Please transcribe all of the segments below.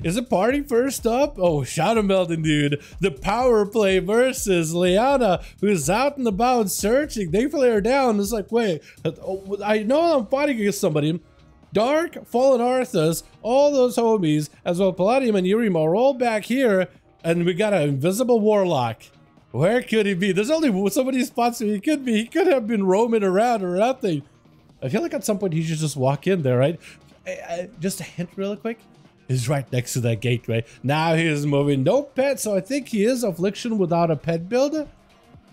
Is it party first up? Oh, Shadow Melting, dude. The power play versus Liana, who's out and about searching. They flare down. It's like, wait, I know I'm fighting against somebody. Dark, Fallen Arthas, all those homies, as well Palladium and Yurima are all back here, and we got an invisible warlock. Where could he be? There's only so many spots where he could be. He could have been roaming around or nothing. I feel like at some point he should just walk in there, right? Just a hint real quick. He's right next to that gateway. Now he is moving. No pet, so I think he is Affliction without a pet build.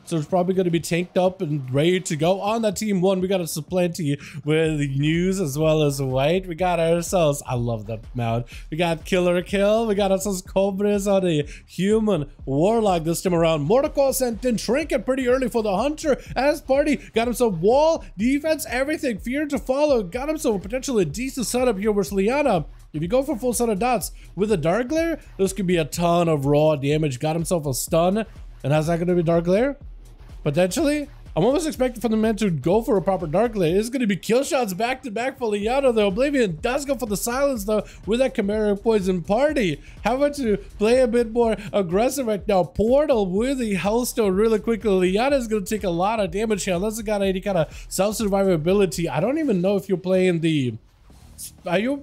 So it's probably going to be tanked up and ready to go. On that team one, we got a Subtlety with news as well as white. We got ourselves, I love that mount. We got Killer Kill. We got ourselves Cobras on a human warlock this time around. Mordecai sent in Trinket pretty early for the Hunter as party. Got himself wall, defense, everything. Fear to follow. Got himself potentially a decent setup here with Liana. If you go for full set of dots with a Dark Glare, this could be a ton of raw damage. Got himself a stun. And how's that going to be Dark Glare? Potentially, I'm almost expecting for the man to go for a proper Dark Glare. It's going to be kill shots back to back for Liana, though. Oblivion does go for the silence, though, with that Chimera Poison party. How about to play a bit more aggressive right now? Portal with the Hellstone really quickly. Liana is going to take a lot of damage here unless it got any kind of self-survivability. I don't even know if you're playing the... Are you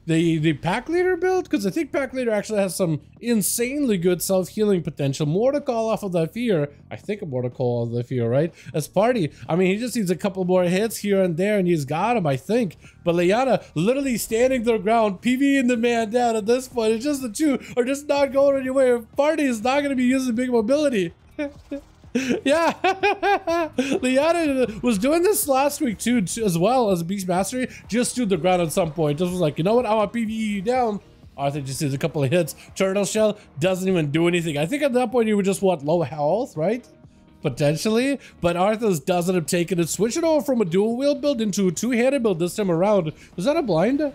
the pack leader build? Because I think pack leader actually has some insanely good self-healing potential. More to call off of that fear. I think more to call off the fear, right? As party, I mean, he just needs a couple more hits here and there, and he's got him, I think. But Liana literally standing their ground, PvEing the man down at this point. It's just the two are just not going anywhere. Party is not going to be using big mobility. Yeah, Liana was doing this last week too, as well as Beast Mastery. Just stood the ground at some point. Just was like, you know what? I want PvE you down. Arthur just did a couple of hits. Turtle Shell doesn't even do anything. I think at that point you would just want low health, right? Potentially, but Arthur's doesn't have taken it. Switch it over from a dual wheel build into a two-handed build this time around. Was that a blind?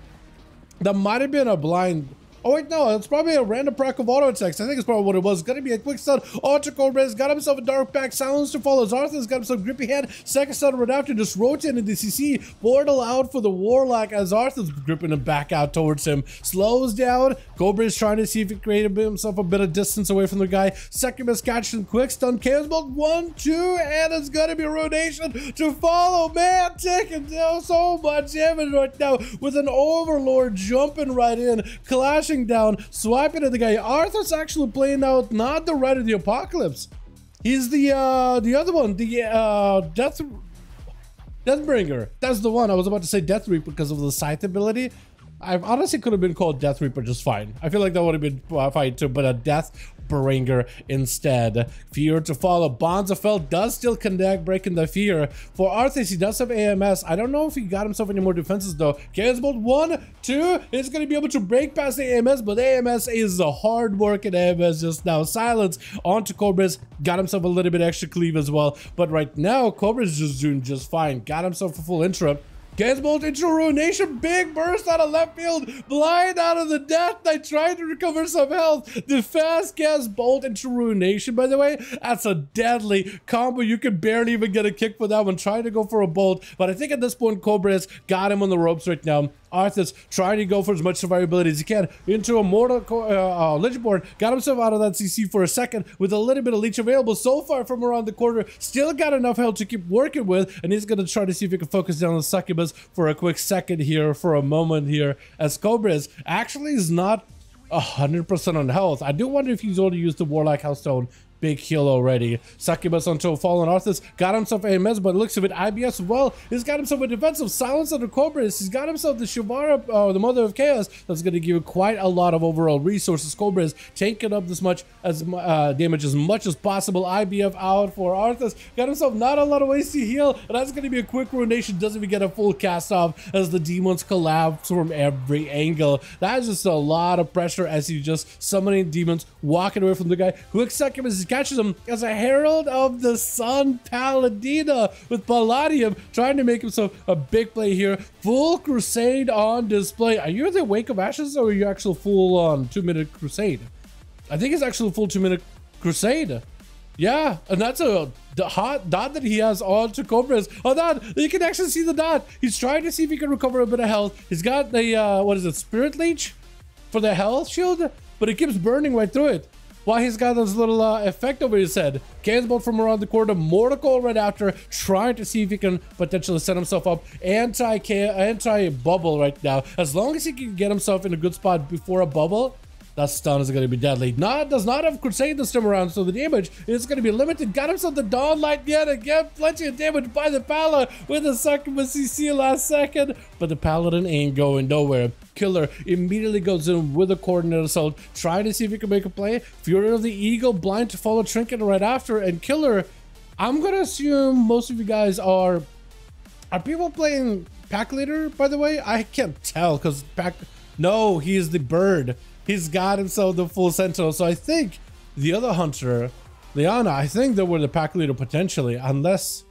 That might have been a blind. Oh wait, no, it's probably a random proc of auto attacks. I think it's probably what it was. It's gonna be a quick stun. Onto Cobras, got himself a dark pack, silence to follow. Arthur's got himself grippy hand. Second stun right after, just rotating the CC. Portal out for the Warlock as Arthur's gripping him back out towards him. Slows down. Cobra's trying to see if he can create himself a bit of distance away from the guy. Succubus catching quick stun. Chaos Bolt 1, 2, and it's gonna be Ruination to follow. Man, taking down so much damage right now with an Overlord jumping right in, clashing down, swiping at the guy. Arthur's actually playing out not the Rite of the Apocalypse. He's the other one, the Deathbringer. That's the one. I was about to say Death Reaper because of the Scythe ability. I honestly could have been called Death Reaper just fine. I feel like that would have been fine too, but a Deathbringer instead. Fear to follow. Bonds of Fel does still connect, breaking the fear. For Arthas, he does have AMS. I don't know if he got himself any more defenses though. Chaos Bolt 1, 2, is going to be able to break past the AMS, but AMS is a hard working AMS just now. Silence onto Cobras. Got himself a little bit extra cleave as well. But right now, Cobra's just doing just fine. Got himself a full interrupt. Chaos Bolt into Ruination, big burst out of left field, blind out of the Death Knight, trying to recover some health. The fast Chaos Bolt into Ruination, by the way, that's a deadly combo. You can barely even get a kick for that one, trying to go for a bolt, but I think at this point, Cobra's got him on the ropes right now. Arthas trying to go for as much survivability as he can into a mortal Lichborn. Got himself out of that CC for a second with a little bit of leech available so far from around the corner. Still got enough health to keep working with, and he's going to try to see if he can focus down on Succubus for a quick second here, for a moment here, as Cobras actually is not 100% on health. I do wonder if he's already used the Warlock Hellstone. Big heal already. Succubus onto Fallen Arthas. Got himself AMS, but looks of it, IBS as well. He's got himself a defensive silence under Cobras. He's got himself the Shivara, the Mother of Chaos. That's going to give you quite a lot of overall resources. Cobras taking up this much as damage as much as possible. IBF out for Arthas. Got himself not a lot of ways to heal, and that's going to be a quick Ruination. Doesn't even get a full cast off as the demons collapse from every angle. That is just a lot of pressure as he's just summoning demons, walking away from the guy. Quick Succubus catches him as a Herald of the Sun Paladina with Palladium trying to make himself a big play here. Full Crusade on display. Are you the Wake of Ashes or are you actual full on 2-minute Crusade? I think it's actually full 2-minute Crusade. Yeah, and that's a hot dot that he has on to Cobras. Oh, that you can actually see the dot. He's trying to see if he can recover a bit of health. He's got the what is it, Spirit Leech? for the health shield, but it keeps burning right through it. While he's got this little effect over his head. Cannonball from around the corner, Mortical right after, trying to see if he can potentially set himself up. Anti-bubble right now. As long as he can get himself in a good spot before a bubble, that stun is going to be deadly. Does not have Crusade this time around, so the damage is going to be limited. Got himself the Dawnlight yet again. Plenty of damage by the Paladin with a succubus CC last second. But the Paladin ain't going nowhere. Killer immediately goes in with a coordinate assault, trying to see if he can make a play. Fury of the Eagle, blind to follow Trinket right after. And Killer, I'm going to assume most of you guys are people playing Pack Leader, by the way? I can't tell because no, he's the bird. He's got himself the full Sentinel. So I think the other hunter, Liana, I think they were the Pack Leader potentially, unless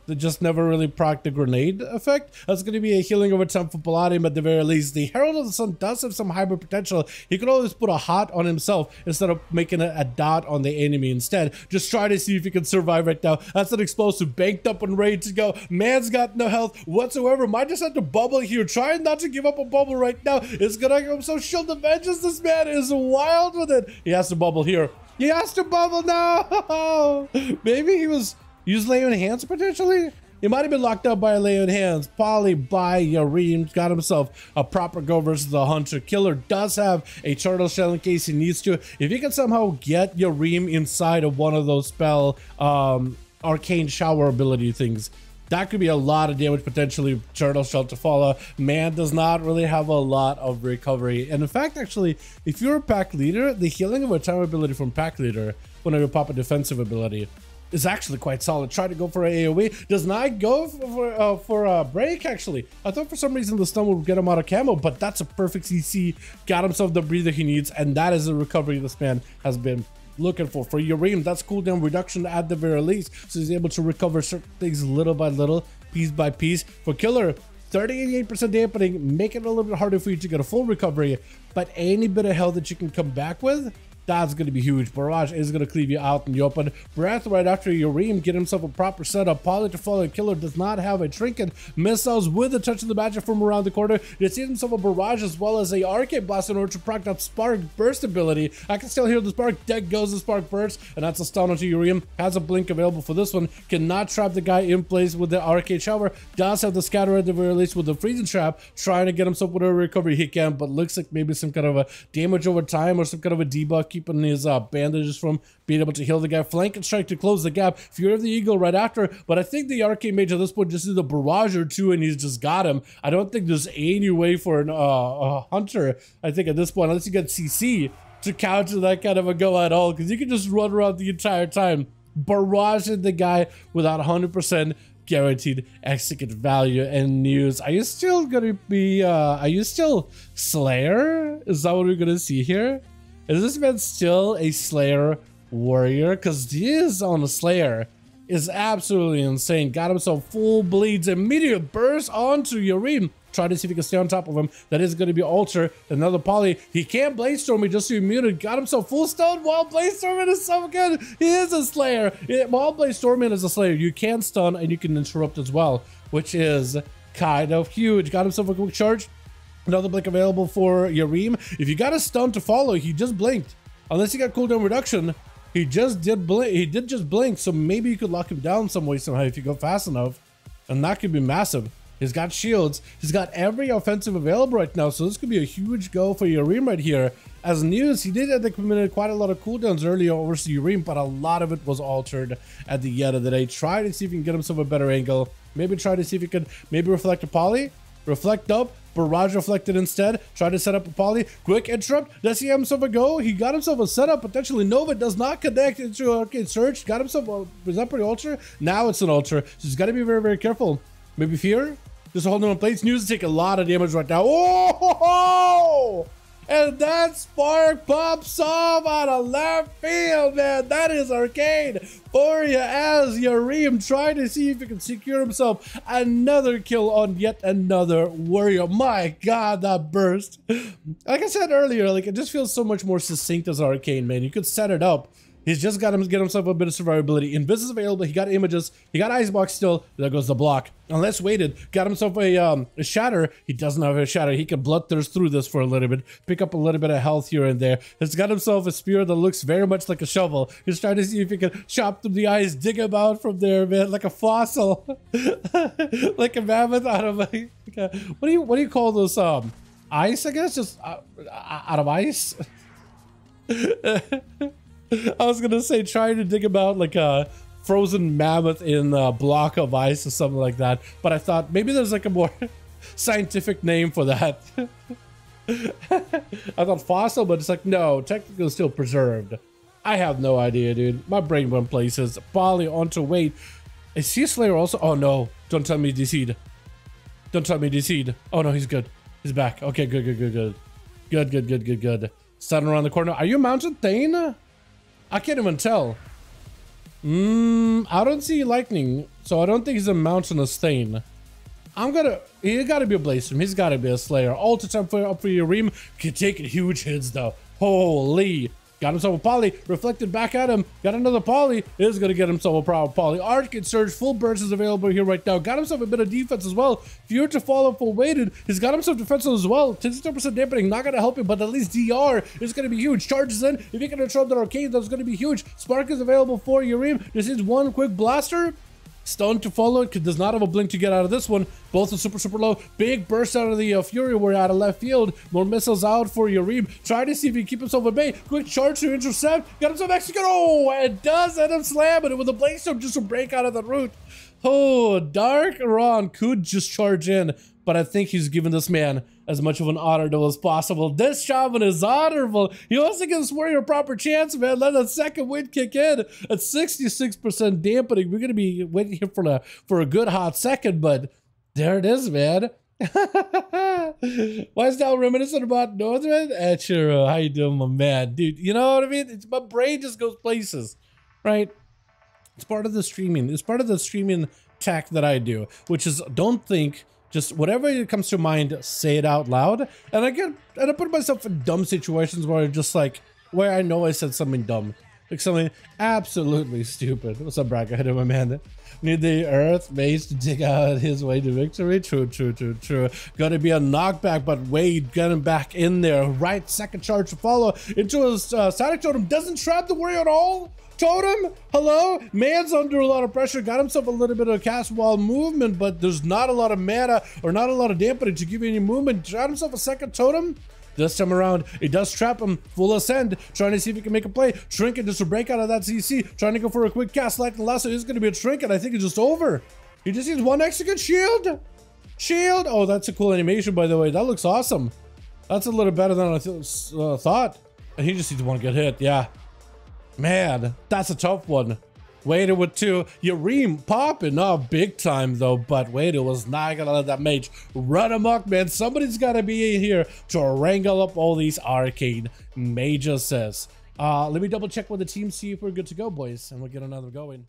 they just never really proc the grenade effect. That's going to be a healing over time for Palladium at the very least. The Herald of the Sun does have some hybrid potential. He could always put a hot on himself instead of making a dot on the enemy instead. Just try to see if he can survive right now. That's an explosive banked up and ready to go. Man's got no health whatsoever. Might just have to bubble here. Trying not to give up a bubble right now. It's going to give him some shield of vengeance. This man is wild with it. He has to bubble here. He has to bubble now. Maybe he was... Use Lay on Hands potentially? He might have been locked up by a Lay on Hands. Poly by Yareem got himself a proper go versus the Hunter. Killer does have a Turtle Shell in case he needs to. If he can somehow get Yareem inside of one of those spell arcane shower ability things, that could be a lot of damage potentially. Turtle Shell to follow. Man does not really have a lot of recovery. And in fact, actually, if you're a Pack Leader, the healing of a time ability from Pack Leader whenever you pop a defensive ability is actually quite solid. Try to go for an AoE. Does not go for a break, actually. I thought for some reason the stun would get him out of camo, but that's a perfect CC. Got himself the breather he needs, and that is the recovery this man has been looking for. For Yareem, that's cooldown reduction at the very least, so he's able to recover certain things little by little, piece by piece. For Killer, 38% dampening, making it a little bit harder for you to get a full recovery, but any bit of health that you can come back with, that's going to be huge. Barrage is going to cleave you out in the open. Breath right after Yareem, get himself a proper setup. Poly to follow. Killer does not have a trinket. Missiles with a touch of the magic from around the corner. He sees himself a barrage as well as a arcade blast in order to proc that spark burst ability. I can still hear the spark. Deck goes the spark burst, and that's a stun onto Yareem. Has a blink available for this one. Cannot trap the guy in place with the arcade shower. Does have the scatter at the very least with the freezing trap. Trying to get himself whatever recovery he can, but looks like maybe some kind of a damage over time or some kind of a debuff, keeping his bandages from being able to heal the guy. Flank and strike to close the gap. Fury of the Eagle right after, but I think the arcade mage at this point just did a barrage or two and he's just got him. I don't think there's any way for a hunter, I think at this point, unless you get CC, to counter that kind of a go at all, because you can just run around the entire time barraging the guy without 100% guaranteed execute value. And news, are you still gonna be are you still Slayer? Is that what we're gonna see here? Is this man still a Slayer warrior? Because he is on a Slayer is absolutely insane. Got himself full bleeds, immediate burst onto Yareem. Try to see if he can stay on top of him. That is going to be Alter. Another Poly. He can't Bladestorm me just to immune. Got himself full stun while Bladestorming is so good. He is a Slayer. While Bladestorming is a Slayer, you can stun and you can interrupt as well, which is kind of huge. Got himself a quick charge. Another blink available for Yareem. If you got a stun to follow, he just blinked. Unless he got cooldown reduction, he just did blink. He did just blink, so maybe you could lock him down some way somehow if you go fast enough, and that could be massive. He's got shields. He's got every offensive available right now, so this could be a huge go for Yareem right here. As news, he did have to commit quite a lot of cooldowns earlier over Yareem, but a lot of it was altered at the end of the day. Try to see if you can get himself a better angle. Maybe try to see if you could maybe reflect a Poly. Reflect up, barrage reflected instead. Try to set up a Poly. Quick interrupt. Does he have himself a go? He got himself a setup. Potentially Nova does not connect into Arcade Surge. Got himself a, was that pretty Ultra? Now it's an Ultra. So he's got to be very, very careful. Maybe Fear? Just holding on place. News to take a lot of damage right now. Oh! And that spark pops off out of left field, man. That is arcade for you as Yareem trying to see if he can secure himself another kill on yet another warrior. My God, that burst. Like I said earlier, like it just feels so much more succinct as arcade, man. You could set it up. He's just got to get himself a bit of survivability. Invis is available. He got images. He got Icebox still. There goes the block. Unless waited. Got himself a shatter. He doesn't have a shatter. He can bloodthirst through this for a little bit. Pick up a little bit of health here and there. He's got himself a spear that looks very much like a shovel. He's trying to see if he can chop through the eyes, dig him out from there, man, like a fossil. Like a mammoth out of what do you call those ice, I guess, just out of ice. I was gonna say trying to dig him out like a frozen mammoth in a block of ice or something like that, but I thought maybe there's like a more scientific name for that. I thought fossil, but it's like, no, technically still preserved. I have no idea, dude. My brain went places. Poly onto wait. Is he a Slayer also? Oh no, don't tell me DC'd. Don't tell me DC'd. Oh no, he's good. He's back. Okay, good. Starting around the corner. Are you a mountain Thane? I can't even tell. I don't see lightning, so I don't think he's a mountainous Thane. He gotta be a Blazer. He's gotta be a Slayer. Ultra time up for your ream. Can take it huge hits though. Holy. Got himself a poly, reflected back at him, got another poly, is gonna get himself a proper poly. Arcade Surge, full burst is available here right now. Got himself a bit of defense as well. Fear to follow full weighted. He's got himself defensive as well. 10% dampening, not gonna help him, but at least DR is gonna be huge. Charges in, if he can control the arcade, that's gonna be huge. Spark is available for Yurim. This is one quick blaster. Stun to follow it, does not have a blink to get out of this one. Both are super low. Big burst out of the Fury. We're out of left field. More missiles out for Yurim. Try to see if he can keep himself at bay. Quick charge to intercept. Got himself execute. Oh, and does end up slamming it with a Blaze Storm just to break out of the route. Oh, Dalaran could just charge in, but I think he's given this man as much of an honor as possible. This shaman is honorable. He wants to give this warrior a proper chance, man. Let that second wind kick in at 66% dampening. We're gonna be waiting here for a good hot second, but there it is, man. Why is that reminiscent about Northern? Sure, how you doing, my man? Dude, you know what I mean? My brain just goes places, right? It's part of the streaming. It's part of the streaming tack that I do, which is don't think, just whatever comes to mind, say it out loud. And I put myself in dumb situations where I'm just like, where I know I said something dumb. Like something absolutely stupid. What's up, Brack? I hit him, my man. Need the earth maze to dig out his way to victory. True. Gonna be a knockback, but Wade getting back in there. Right, second charge to follow into his static totem. Doesn't trap the warrior at all. Totem, hello? Man's under a lot of pressure. Got himself a little bit of cast wall movement, but there's not a lot of mana or not a lot of dampening to give you any movement. Got himself a second totem. This time around, it does trap him. Full ascend, trying to see if he can make a play. Trinket just to break out of that CC. Trying to go for a quick cast. Lightning Lasso is going to be a Trinket. I think it's just over. He just needs one execute. Shield. Oh, that's a cool animation, by the way. That looks awesome. That's a little better than I thought. And he just needs one good hit. Yeah. Man, that's a tough one. Wader with 2. Yurim popping off big time though, but Wader was not gonna let that mage run amok, man. Somebody's gotta be in here to wrangle up all these arcade mages. Let me double check with the team, see if we're good to go, boys, and we'll get another going.